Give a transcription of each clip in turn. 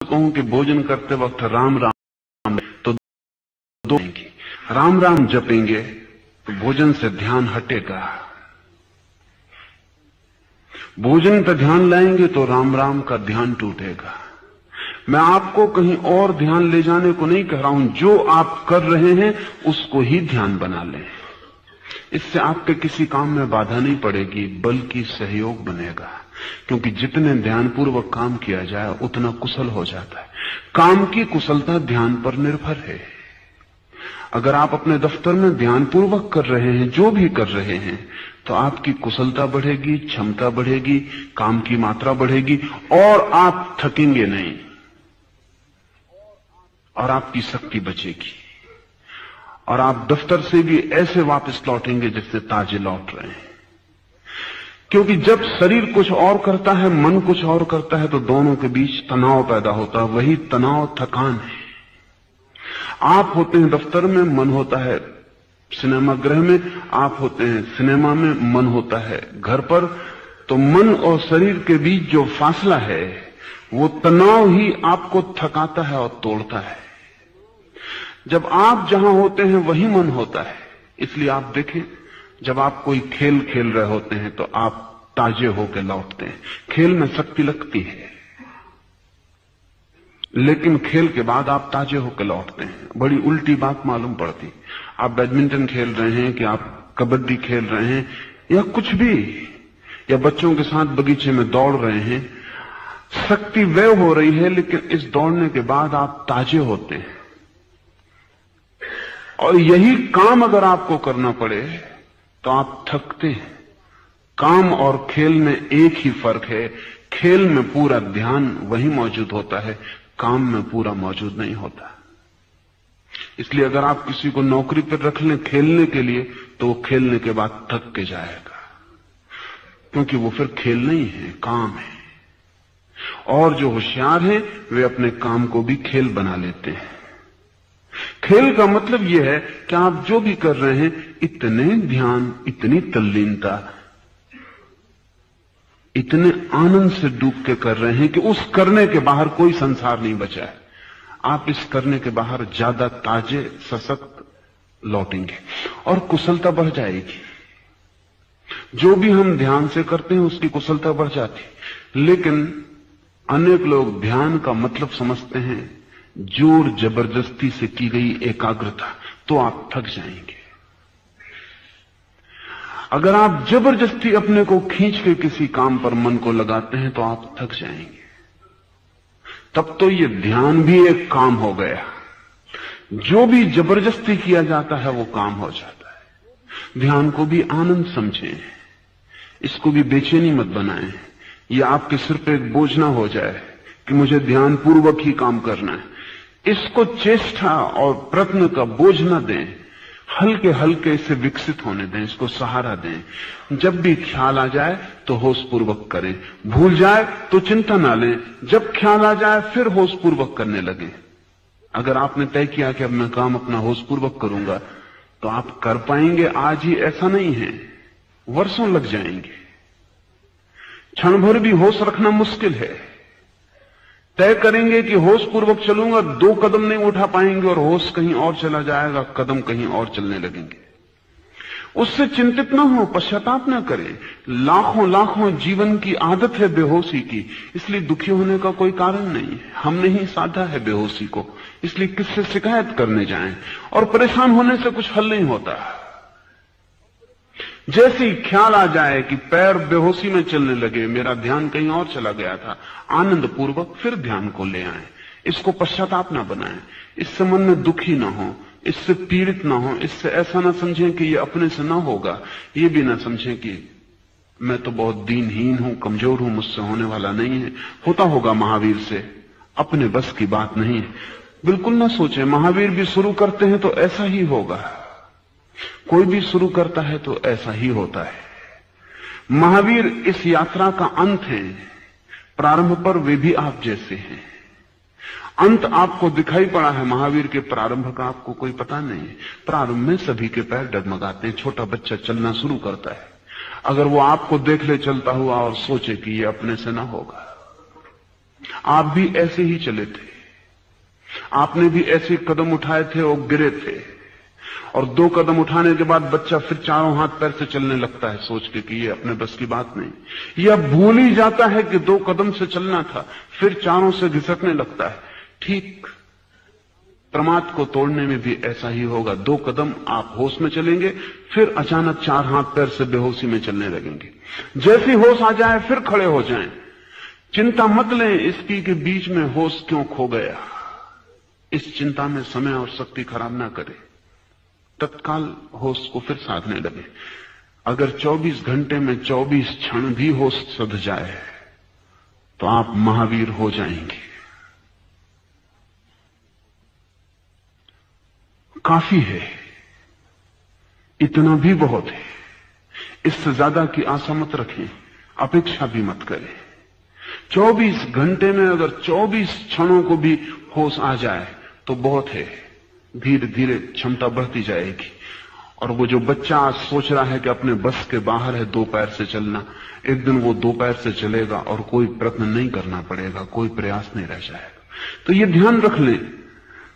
कहूं कि भोजन करते वक्त राम राम तो दो राम राम जपेंगे तो भोजन से ध्यान हटेगा, भोजन पर ध्यान लाएंगे तो राम राम का ध्यान टूटेगा। मैं आपको कहीं और ध्यान ले जाने को नहीं कह रहा हूं, जो आप कर रहे हैं उसको ही ध्यान बना लें। इससे आपके किसी काम में बाधा नहीं पड़ेगी बल्कि सहयोग बनेगा, क्योंकि जितने ध्यानपूर्वक काम किया जाए उतना कुशल हो जाता है। काम की कुशलता ध्यान पर निर्भर है। अगर आप अपने दफ्तर में ध्यानपूर्वक कर रहे हैं, जो भी कर रहे हैं, तो आपकी कुशलता बढ़ेगी, क्षमता बढ़ेगी, काम की मात्रा बढ़ेगी और आप थकेंगे नहीं और आपकी शक्ति बचेगी और आप दफ्तर से भी ऐसे वापस लौटेंगे जैसे ताजे लौट रहे हैं। क्योंकि जब शरीर कुछ और करता है, मन कुछ और करता है, तो दोनों के बीच तनाव पैदा होता है। वही तनाव थकान है। आप होते हैं दफ्तर में, मन होता है सिनेमा गृह में, आप होते हैं सिनेमा में, मन होता है घर पर। तो मन और शरीर के बीच जो फासला है वो तनाव ही आपको थकाता है और तोड़ता है। जब आप जहां होते हैं वही मन होता है। इसलिए आप देखें, जब आप कोई खेल खेल रहे होते हैं तो आप ताजे होकर लौटते हैं। खेल में शक्ति लगती है, लेकिन खेल के बाद आप ताजे होकर लौटते हैं। बड़ी उल्टी बात मालूम पड़ती। आप बैडमिंटन खेल रहे हैं कि आप कबड्डी खेल रहे हैं या कुछ भी, या बच्चों के साथ बगीचे में दौड़ रहे हैं, शक्ति व्यय हो रही है, लेकिन इस दौड़ने के बाद आप ताजे होते हैं। और यही काम अगर आपको करना पड़े तो आप थकते हैं। काम और खेल में एक ही फर्क है, खेल में पूरा ध्यान वही मौजूद होता है, काम में पूरा मौजूद नहीं होता। इसलिए अगर आप किसी को नौकरी पर रख लें खेलने के लिए, तो वो खेलने के बाद थक के जाएगा, क्योंकि वो फिर खेल नहीं है, काम है। और जो होशियार हैं वे अपने काम को भी खेल बना लेते हैं। खेल का मतलब यह है कि आप जो भी कर रहे हैं, इतने ध्यान, इतनी तल्लीनता, इतने आनंद से डूब के कर रहे हैं कि उस करने के बाहर कोई संसार नहीं बचा है। आप इस करने के बाहर ज्यादा ताजे, सशक्त लौटेंगे और कुशलता बढ़ जाएगी। जो भी हम ध्यान से करते हैं उसकी कुशलता बढ़ जाती। लेकिन अनेक लोग ध्यान का मतलब समझते हैं जोर जबरदस्ती से की गई एकाग्रता, तो आप थक जाएंगे। अगर आप जबरदस्ती अपने को खींच के किसी काम पर मन को लगाते हैं तो आप थक जाएंगे। तब तो ये ध्यान भी एक काम हो गया। जो भी जबरदस्ती किया जाता है वो काम हो जाता है। ध्यान को भी आनंद समझें, इसको भी बेचैनी मत बनाएं। ये आपके सिर पे एक बोझ ना हो जाए कि मुझे ध्यान पूर्वक ही काम करना है। इसको चेष्टा और प्रयत्न का बोझ न दें, हल्के हल्के इसे विकसित होने दें, इसको सहारा दें। जब भी ख्याल आ जाए तो होश पूर्वक करें, भूल जाए तो चिंता ना लें। जब ख्याल आ जाए फिर होश पूर्वक करने लगे। अगर आपने तय किया कि अब मैं काम अपना होश पूर्वक करूंगा, तो आप कर पाएंगे आज ही ऐसा नहीं है, वर्षों लग जाएंगे। क्षण भर भी होश रखना मुश्किल है। तय करेंगे कि होश पूर्वक चलूंगा, 2 कदम नहीं उठा पाएंगे और होश कहीं और चला जाएगा, कदम कहीं और चलने लगेंगे। उससे चिंतित ना हो, पश्चाताप ना करें। लाखों लाखों जीवन की आदत है बेहोशी की, इसलिए दुखी होने का कोई कारण नहीं है। हमने ही साधा है बेहोशी को, इसलिए किससे शिकायत करने जाएं। और परेशान होने से कुछ हल नहीं होता। जैसे ही ख्याल आ जाए कि पैर बेहोशी में चलने लगे, मेरा ध्यान कहीं और चला गया था, आनंद पूर्वक फिर ध्यान को ले आए। इसको पश्चाताप ना बनाएं, इससे मन में दुखी ना हो, इससे पीड़ित ना हो, इससे ऐसा ना समझें कि ये अपने से ना होगा, ये भी ना समझें कि मैं तो बहुत दीनहीन हूं, कमजोर हूं, मुझसे होने वाला नहीं है। होता होगा महावीर से, अपने बस की बात नहीं है। बिल्कुल ना सोचें, महावीर भी शुरू करते हैं तो ऐसा ही होगा। कोई भी शुरू करता है तो ऐसा ही होता है। महावीर इस यात्रा का अंत है, प्रारंभ पर वे भी आप जैसे हैं। अंत आपको दिखाई पड़ा है, महावीर के प्रारंभ का आपको कोई पता नहीं है। प्रारंभ में सभी के पैर डगमगाते हैं। छोटा बच्चा चलना शुरू करता है, अगर वो आपको देख ले चलता हुआ और सोचे कि ये अपने से ना होगा, आप भी ऐसे ही चले थे, आपने भी ऐसे कदम उठाए थे और गिरे थे, और 2 कदम उठाने के बाद बच्चा फिर चारों हाथ पैर से चलने लगता है सोच के कि ये अपने बस की बात नहीं, या भूल ही जाता है कि 2 कदम से चलना था, फिर चारों से घिसकने लगता है। ठीक प्रमाद को तोड़ने में भी ऐसा ही होगा। 2 कदम आप होश में चलेंगे, फिर अचानक 4 हाथ पैर से बेहोशी में चलने लगेंगे। जैसी होश आ जाए फिर खड़े हो जाएं। चिंता मत लें इसकी कि बीच में होश क्यों खो गया। इस चिंता में समय और शक्ति खराब ना करें, तत्काल होश को फिर साधने लगे। अगर 24 घंटे में 24 क्षण भी होश सध जाए तो आप महावीर हो जाएंगे। काफी है, इतना भी बहुत है। इससे ज्यादा की आशा मत रखें, अपेक्षा भी मत करें। 24 घंटे में अगर 24 क्षणों को भी होश आ जाए तो बहुत है। धीरे धीरे क्षमता बढ़ती जाएगी। और वो जो बच्चा आज सोच रहा है कि अपने बस के बाहर है 2 पैर से चलना, एक दिन वो 2 पैर से चलेगा और कोई प्रयत्न नहीं करना पड़ेगा, कोई प्रयास नहीं रह जाएगा। तो ये ध्यान रख लें,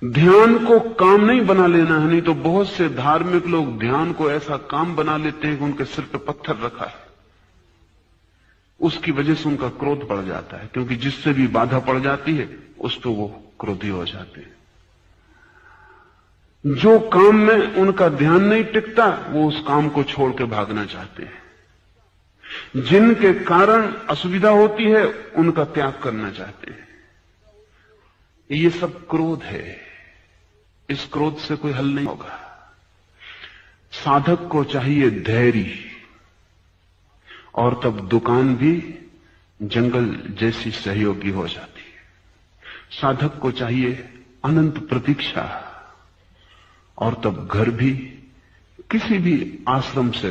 ध्यान को काम नहीं बना लेना है। नहीं तो बहुत से धार्मिक लोग ध्यान को ऐसा काम बना लेते हैं कि उनके सिर पे पत्थर रखा है, उसकी वजह से उनका क्रोध बढ़ जाता है, क्योंकि जिससे भी बाधा पड़ जाती है उस पर वो क्रोधी हो जाते हैं। जो काम में उनका ध्यान नहीं टिकता वो उस काम को छोड़ के भागना चाहते हैं। जिनके कारण असुविधा होती है उनका त्याग करना चाहते हैं। ये सब क्रोध है, इस क्रोध से कोई हल नहीं होगा। साधक को चाहिए धैर्य, और तब दुकान भी जंगल जैसी सहयोगी हो जाती है। साधक को चाहिए अनंत प्रतीक्षा, और तब घर भी किसी भी आश्रम से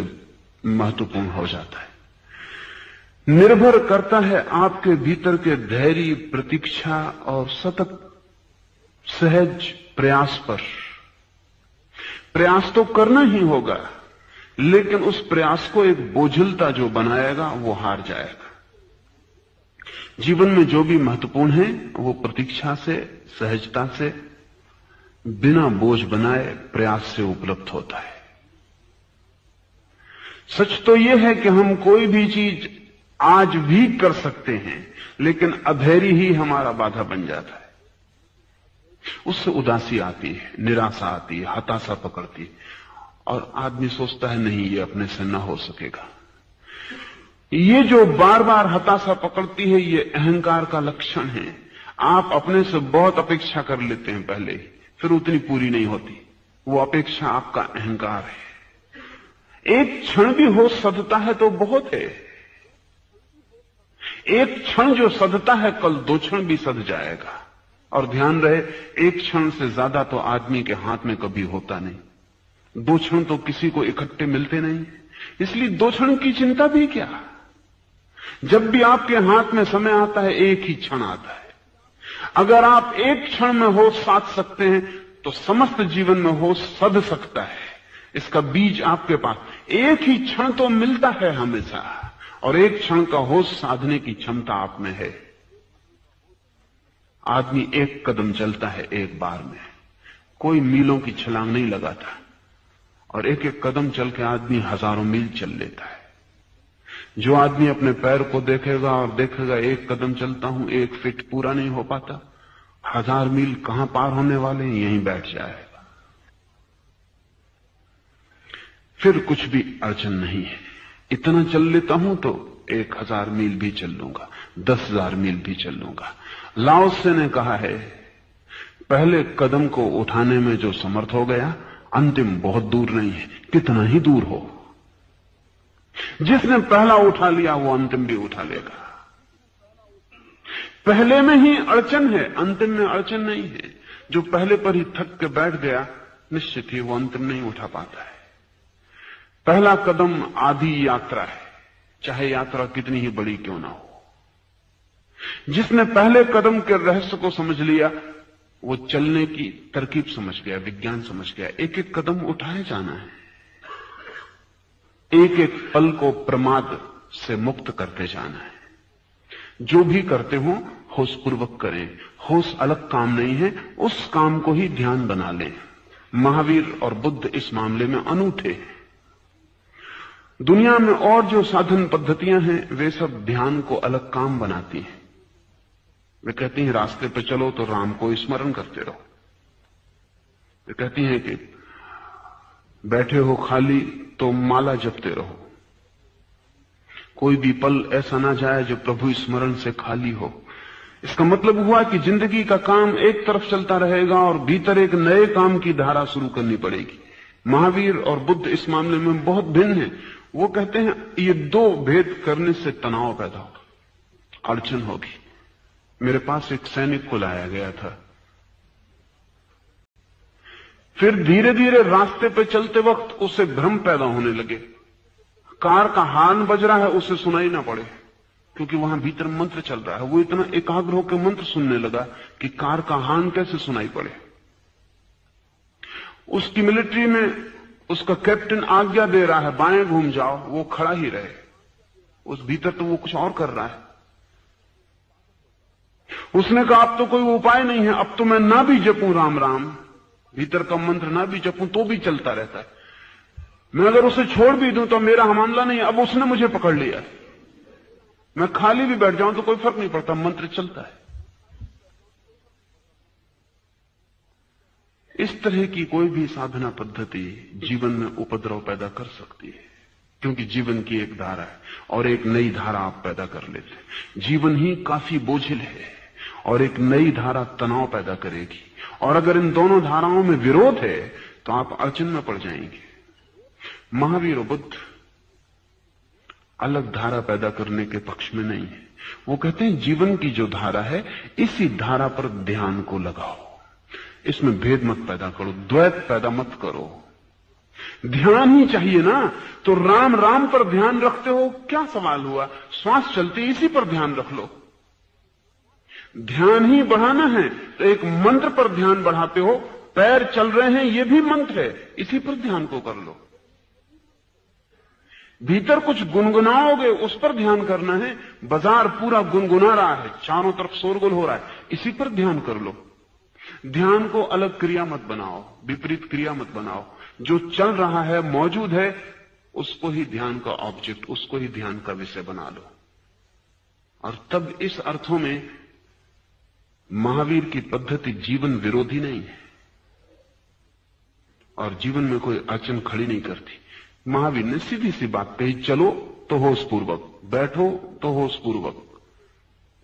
महत्वपूर्ण हो जाता है। निर्भर करता है आपके भीतर के धैर्य, प्रतीक्षा और सतत सहज प्रयास पर। प्रयास तो करना ही होगा, लेकिन उस प्रयास को एक बोझिलता जो बनाएगा वो हार जाएगा। जीवन में जो भी महत्वपूर्ण है वो प्रतीक्षा से, सहजता से, बिना बोझ बनाए प्रयास से उपलब्ध होता है। सच तो यह है कि हम कोई भी चीज आज भी कर सकते हैं, लेकिन अधैर्य ही हमारा बाधा बन जाता है। उससे उदासी आती है, निराशा आती है, हताशा पकड़ती है, और आदमी सोचता है नहीं ये अपने से ना हो सकेगा। ये जो बार बार हताशा पकड़ती है ये अहंकार का लक्षण है। आप अपने से बहुत अपेक्षा कर लेते हैं पहले ही, फिर उतनी पूरी नहीं होती। वो अपेक्षा आपका अहंकार है। एक क्षण भी हो सधता है तो बहुत है। एक क्षण जो सधता है कल 2 क्षण भी सध जाएगा। और ध्यान रहे, एक क्षण से ज्यादा तो आदमी के हाथ में कभी होता नहीं। 2 क्षण तो किसी को इकट्ठे मिलते नहीं, इसलिए 2 क्षण की चिंता भी क्या। जब भी आपके हाथ में समय आता है एक ही क्षण आता है। अगर आप एक क्षण में होश साध सकते हैं तो समस्त जीवन में होश सध सकता है। इसका बीज आपके पास एक ही क्षण तो मिलता है हमेशा, और एक क्षण का होश साधने की क्षमता आप में है। आदमी एक कदम चलता है एक बार में, कोई मीलों की छलांग नहीं लगाता, और एक एक कदम चल के आदमी हजारों मील चल लेता है। जो आदमी अपने पैर को देखेगा और देखेगा एक कदम चलता हूं, 1 फीट पूरा नहीं हो पाता, 1000 मील कहां पार होने वाले हैं, यहीं बैठ जाएगा। फिर कुछ भी अड़चन नहीं है। इतना चल लेता हूं तो 1000 मील भी चल लूंगा, 10,000 मील भी चल लूंगा। लाओ त्से ने कहा है, पहले कदम को उठाने में जो समर्थ हो गया, अंतिम बहुत दूर नहीं है, कितना ही दूर हो। जिसने पहला उठा लिया वो अंतिम भी उठा लेगा। पहले में ही अड़चन है, अंतिम में अड़चन नहीं है। जो पहले पर ही थक के बैठ गया, निश्चित ही वो अंतिम नहीं उठा पाता है। पहला कदम आधी यात्रा है, चाहे यात्रा कितनी ही बड़ी क्यों ना हो। जिसने पहले कदम के रहस्य को समझ लिया, वो चलने की तरकीब समझ गया, विज्ञान समझ गया। एक एक कदम उठाए जाना है, एक एक पल को प्रमाद से मुक्त करते जाना है। जो भी करते हो होश पूर्वक करें। होश अलग काम नहीं है, उस काम को ही ध्यान बना लें। महावीर और बुद्ध इस मामले में अनूठे हैं। दुनिया में और जो साधन पद्धतियां हैं वे सब ध्यान को अलग काम बनाती हैं। वे कहती हैं रास्ते पे चलो तो राम को स्मरण करते रहो। वे कहती हैं कि बैठे हो खाली तो माला जपते रहो। कोई भी पल ऐसा ना जाए जो प्रभु स्मरण से खाली हो। इसका मतलब हुआ कि जिंदगी का काम एक तरफ चलता रहेगा और भीतर एक नए काम की धारा शुरू करनी पड़ेगी। महावीर और बुद्ध इस मामले में बहुत भिन्न हैं। वो कहते हैं ये दो भेद करने से तनाव पैदा होगा, अड़चन होगी। मेरे पास एक सैनिक को लाया गया था, फिर धीरे धीरे रास्ते पे चलते वक्त उसे भ्रम पैदा होने लगे। कार का हॉर्न बज रहा है, उसे सुनाई ना पड़े क्योंकि वहां भीतर मंत्र चल रहा है। वो इतना एकाग्र होकर मंत्र सुनने लगा कि कार का हॉर्न कैसे सुनाई पड़े। उसकी मिलिट्री में उसका कैप्टन आज्ञा दे रहा है बाएं घूम जाओ, वो खड़ा ही रहे। उस भीतर तो वो कुछ और कर रहा है। उसने कहा अब तो कोई उपाय नहीं है, अब तो मैं ना भी जपूं राम राम, भीतर का मंत्र ना भी जपूं तो भी चलता रहता है। मैं अगर उसे छोड़ भी दूं तो मेरा मामला नहीं है। अब उसने मुझे पकड़ लिया, मैं खाली भी बैठ जाऊं तो कोई फर्क नहीं पड़ता, मंत्र चलता है। इस तरह की कोई भी साधना पद्धति जीवन में उपद्रव पैदा कर सकती है, क्योंकि जीवन की एक धारा है और एक नई धारा आप पैदा कर लेते हैं। जीवन ही काफी बोझिल है और एक नई धारा तनाव पैदा करेगी, और अगर इन दोनों धाराओं में विरोध है तो आप अड़चन में पड़ जाएंगे। महावीर और बुद्ध अलग धारा पैदा करने के पक्ष में नहीं है। वो कहते हैं जीवन की जो धारा है इसी धारा पर ध्यान को लगाओ, इसमें भेद मत पैदा करो, द्वैत पैदा मत करो। ध्यान ही चाहिए ना, तो राम राम पर ध्यान रखते हो, क्या सवाल हुआ? श्वास चलती इसी पर ध्यान रख लो। ध्यान ही बढ़ाना है तो एक मंत्र पर ध्यान बढ़ाते हो। पैर चल रहे हैं ये भी मंत्र है, इसी पर ध्यान को कर लो। भीतर कुछ गुनगुनाओगे उस पर ध्यान करना है। बाजार पूरा गुनगुना रहा है, चारों तरफ शोरगुल हो रहा है, इसी पर ध्यान कर लो। ध्यान को अलग क्रिया मत बनाओ, विपरीत क्रिया मत बनाओ। जो चल रहा है मौजूद है उसको ही ध्यान का ऑब्जेक्ट, उसको ही ध्यान का विषय बना लो। और तब इस अर्थों में महावीर की पद्धति जीवन विरोधी नहीं है और जीवन में कोई अड़चन खड़ी नहीं करती। महावीर ने सीधी सी बात कही, चलो तो होश पूर्वक, बैठो तो होश पूर्वक,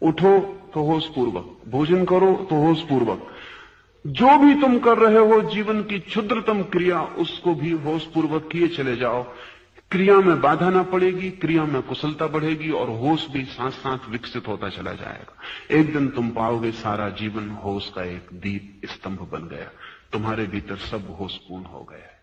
उठो तो होश पूर्वक, भोजन करो तो होश पूर्वक। जो भी तुम कर रहे हो जीवन की क्षुद्रतम क्रिया, उसको भी होश पूर्वक किए चले जाओ। क्रिया में बाधा ना पड़ेगी, क्रिया में कुशलता बढ़ेगी और होश भी साथ साथ विकसित होता चला जाएगा। एक दिन तुम पाओगे सारा जीवन होश का एक दीप स्तंभ बन गया, तुम्हारे भीतर सब होशपूर्ण हो गया।